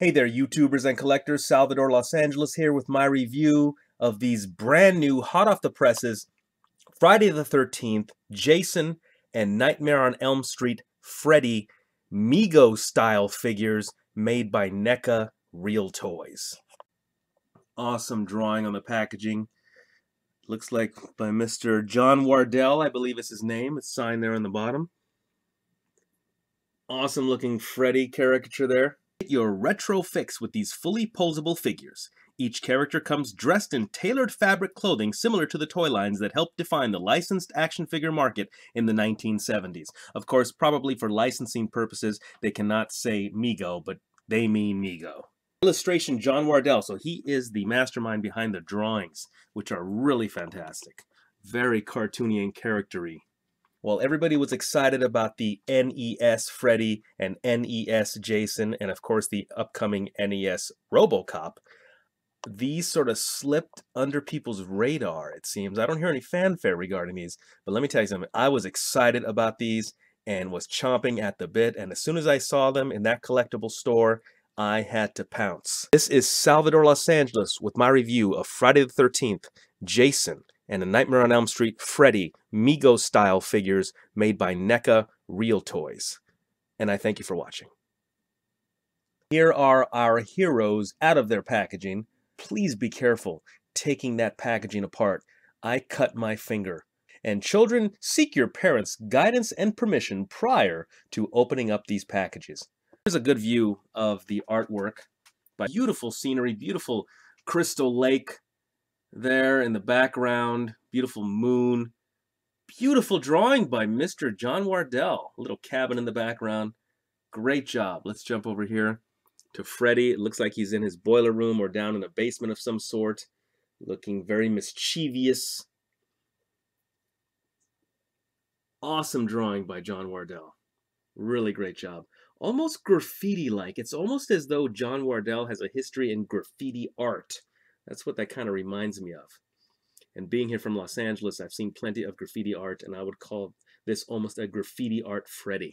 Hey there, YouTubers and collectors. Salvador Los Angeles here with my review of these brand new, hot off the presses, Friday the 13th, Jason and Nightmare on Elm Street, Freddy, Mego-style figures made by NECA Real Toys. Awesome drawing on the packaging. Looks like by Mr. John Wardell, I believe is his name. It's signed there on the bottom. Awesome looking Freddy caricature there. Get your retro fix with these fully posable figures. Each character comes dressed in tailored fabric clothing similar to the toy lines that helped define the licensed action figure market in the 1970s. Of course, probably for licensing purposes, they cannot say Mego, but they mean Mego. Illustration John Wardell, so he is the mastermind behind the drawings, which are really fantastic. Very cartoony and charactery. Well, everybody was excited about the NES Freddy and NES Jason, and of course the upcoming NES RoboCop. These sort of slipped under people's radar, it seems. I don't hear any fanfare regarding these, but let me tell you something. I was excited about these and was chomping at the bit, and as soon as I saw them in that collectible store, I had to pounce. This is Salvador Los Angeles with my review of Friday the 13th, Jason, and the Nightmare on Elm Street Freddy Mego-style figures made by NECA Real Toys. And I thank you for watching. Here are our heroes out of their packaging. Please be careful taking that packaging apart. I cut my finger. And children, seek your parents' guidance and permission prior to opening up these packages. Here's a good view of the artwork. Beautiful scenery, beautiful crystal lake there in the background, beautiful moon, beautiful drawing by Mr. John Wardell, a little cabin in the background. Great job. Let's jump over here to Freddy. It looks like he's in his boiler room or down in a basement of some sort, looking very mischievous. Awesome drawing by John Wardell. Really great job. Almost graffiti-like. It's almost as though John Wardell has a history in graffiti art. That's what that kind of reminds me of. And being here from Los Angeles, I've seen plenty of graffiti art, and I would call this almost a graffiti art Freddy.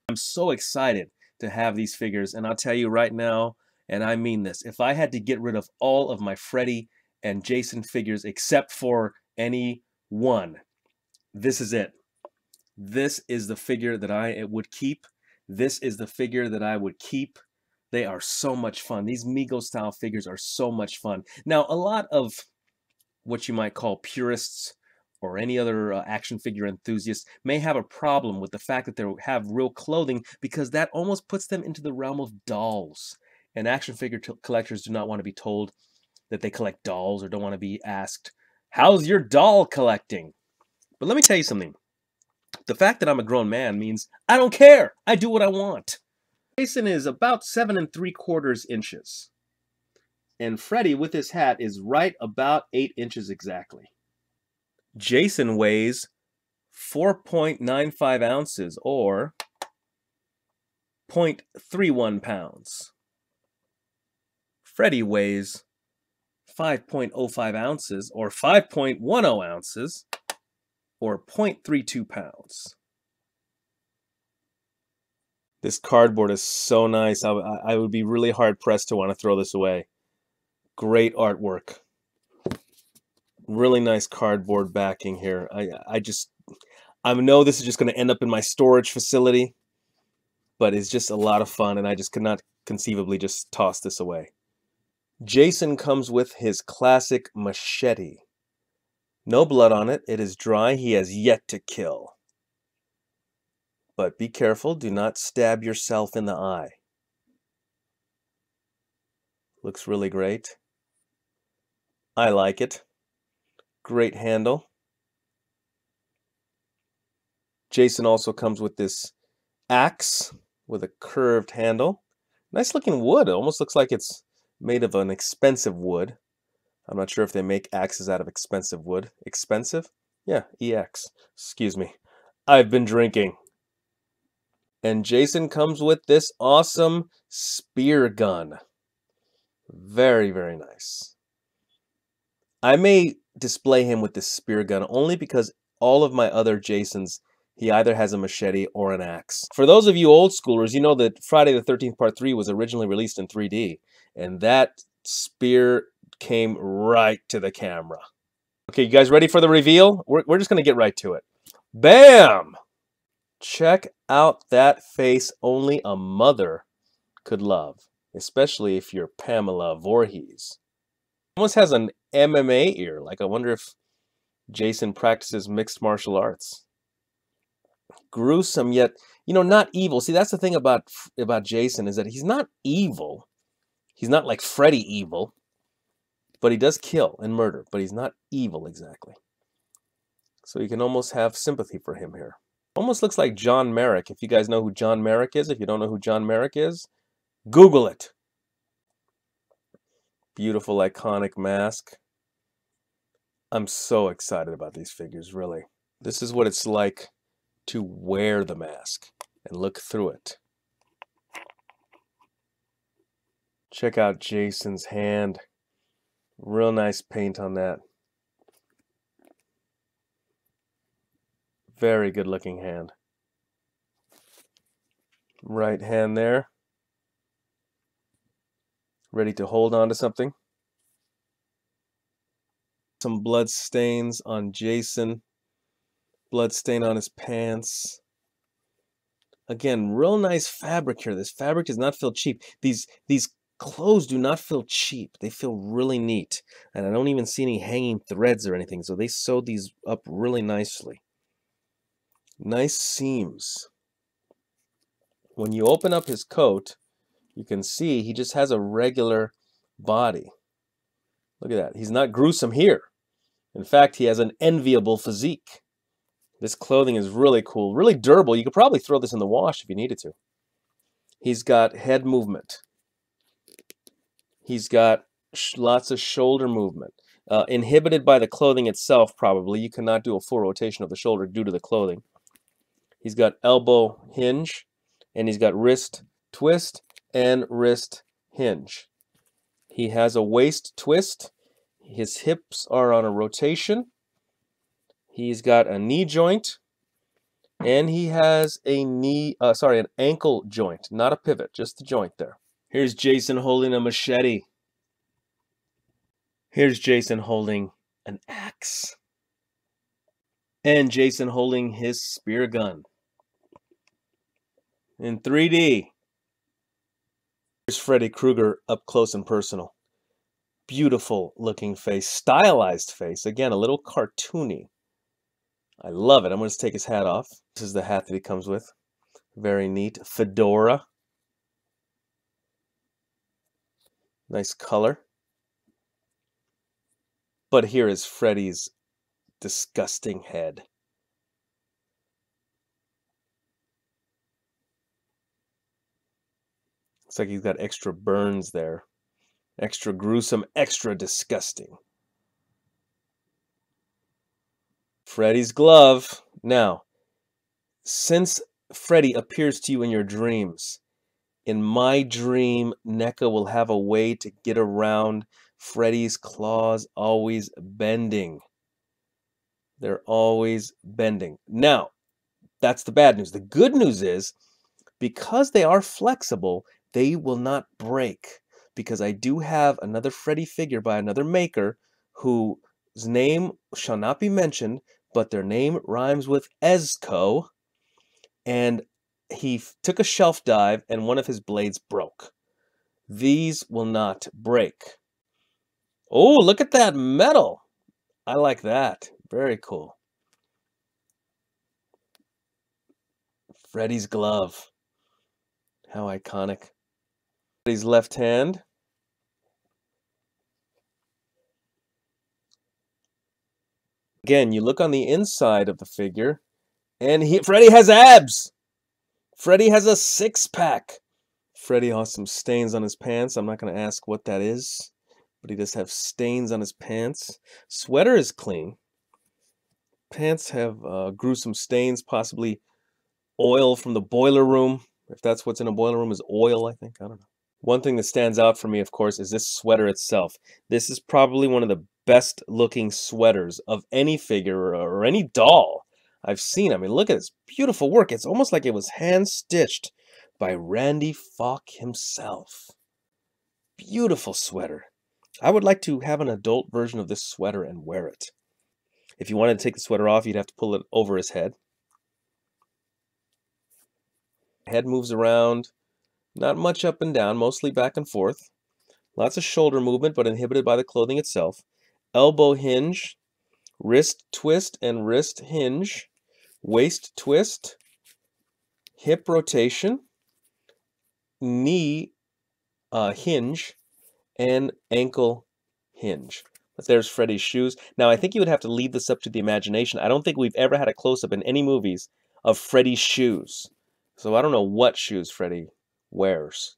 I'm so excited to have these figures, and I'll tell you right now, and I mean this, if I had to get rid of all of my Freddy and Jason figures except for any one, this is it. This is the figure that I would keep. This is the figure that I would keep. They are so much fun. These Mego-style figures are so much fun. Now, a lot of what you might call purists or any other action figure enthusiasts may have a problem with the fact that they have real clothing because that almost puts them into the realm of dolls. And action figure collectors do not want to be told that they collect dolls or don't want to be asked, "How's your doll collecting?" But let me tell you something. The fact that I'm a grown man means I don't care. I do what I want. Jason is about 7 3/4 inches. And Freddy with his hat is right about 8 inches exactly. Jason weighs 4.95 ounces or 0.31 pounds. Freddy weighs 5.05 ounces or 5.10 ounces or 0.32 pounds. This cardboard is so nice. I would be really hard-pressed to want to throw this away. Great artwork. Really nice cardboard backing here. I know this is just going to end up in my storage facility, but it's just a lot of fun, and I just could not conceivably just toss this away. Jason comes with his classic machete. No blood on it. It is dry. He has yet to kill. But be careful, do not stab yourself in the eye. Looks really great. I like it. Great handle. Jason also comes with this axe with a curved handle. Nice looking wood. It almost looks like it's made of an expensive wood. I'm not sure if they make axes out of expensive wood. Expensive? Yeah, EX. Excuse me. I've been drinking. And Jason comes with this awesome spear gun. Very, very nice. I may display him with this spear gun only because all of my other Jasons He either has a machete or an axe. For those of you old schoolers, you know that Friday the 13th Part 3 was originally released in 3D, and that spear came right to the camera. Okay, you guys ready for the reveal? We're just going to get right to it. Bam! Check out that face only a mother could love, especially if you're Pamela Voorhees. Almost has an MMA ear. Like, I wonder if Jason practices mixed martial arts. Gruesome, yet, you know, not evil. See, that's the thing about Jason, is that he's not evil. He's not like Freddy evil, but he does kill and murder, but he's not evil exactly. So you can almost have sympathy for him here. Almost looks like John Merrick. If you guys know who John Merrick is, if you don't know who John Merrick is, Google it. Beautiful, iconic mask. I'm so excited about these figures, really. This is what it's like to wear the mask and look through it. Check out Jason's hand. Real nice paint on that. Very good looking hand. Right hand there. Ready to hold on to something. Some blood stains on Jason. Blood stain on his pants. Again, real nice fabric here. This fabric does not feel cheap. These clothes do not feel cheap. They feel really neat. And I don't even see any hanging threads or anything. So they sewed these up really nicely. Nice seams. When you open up his coat, you can see he just has a regular body. Look at that. He's not gruesome here. In fact, he has an enviable physique. This clothing is really cool, really durable. You could probably throw this in the wash if you needed to. He's got head movement. He's got lots of shoulder movement. Inhibited by the clothing itself, probably. You cannot do a full rotation of the shoulder due to the clothing. He's got elbow hinge, and he's got wrist twist and wrist hinge. He has a waist twist. His hips are on a rotation. He's got a knee joint, and he has a an ankle joint, not a pivot, just the joint there. Here's Jason holding a machete. Here's Jason holding an axe. And Jason holding his spear gun. In 3D. Here's Freddy Krueger up close and personal. Beautiful looking face, stylized face. Again, a little cartoony. I love it. I'm going to take his hat off. This is the hat that he comes with. Very neat. Fedora. Nice color. But here is Freddy's disgusting head. Looks like he's got extra burns there. Extra gruesome, extra disgusting. Freddy's glove. Now, since Freddy appears to you in your dreams, in my dream, NECA will have a way to get around Freddy's claws always bending. They're always bending. Now, that's the bad news. The good news is, because they are flexible, they will not break. Because I do have another Freddy figure by another maker whose name shall not be mentioned, but their name rhymes with Ezco, and he took a shelf dive and one of his blades broke. These will not break. Oh, look at that metal. I like that. Very cool. Freddy's glove. How iconic. Freddy's left hand. Again, you look on the inside of the figure, and Freddy has abs. Freddy has a six-pack. Freddy has some stains on his pants. I'm not going to ask what that is, but he does have stains on his pants. Sweater is clean. Pants have gruesome stains, possibly oil from the boiler room. If that's what's in a boiler room, is oil, I think. I don't know. One thing that stands out for me, of course, is this sweater itself. This is probably one of the best looking sweaters of any figure or any doll. I've seen. I mean, look at this beautiful work. It's almost like it was hand-stitched by Randy Falk himself. Beautiful sweater. I would like to have an adult version of this sweater and wear it. If you wanted to take the sweater off, you'd have to pull it over his head. Head moves around, not much up and down, mostly back and forth. Lots of shoulder movement, but inhibited by the clothing itself. Elbow hinge, wrist twist and wrist hinge, waist twist, hip rotation, knee hinge, and ankle hinge. But there's Freddy's shoes. Now, I think you would have to leave this up to the imagination. I don't think we've ever had a close-up in any movies of Freddy's shoes. So I don't know what shoes Freddy wears.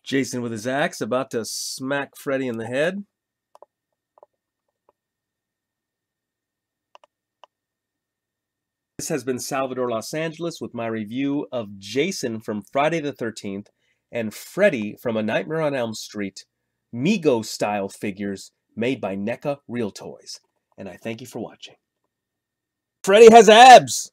Jason with his axe, about to smack Freddy in the head. This has been Salvador Los Angeles with my review of Jason from Friday the 13th and Freddy from A Nightmare on Elm Street, Mego-style figures made by NECA Real Toys. And I thank you for watching. Freddy has abs!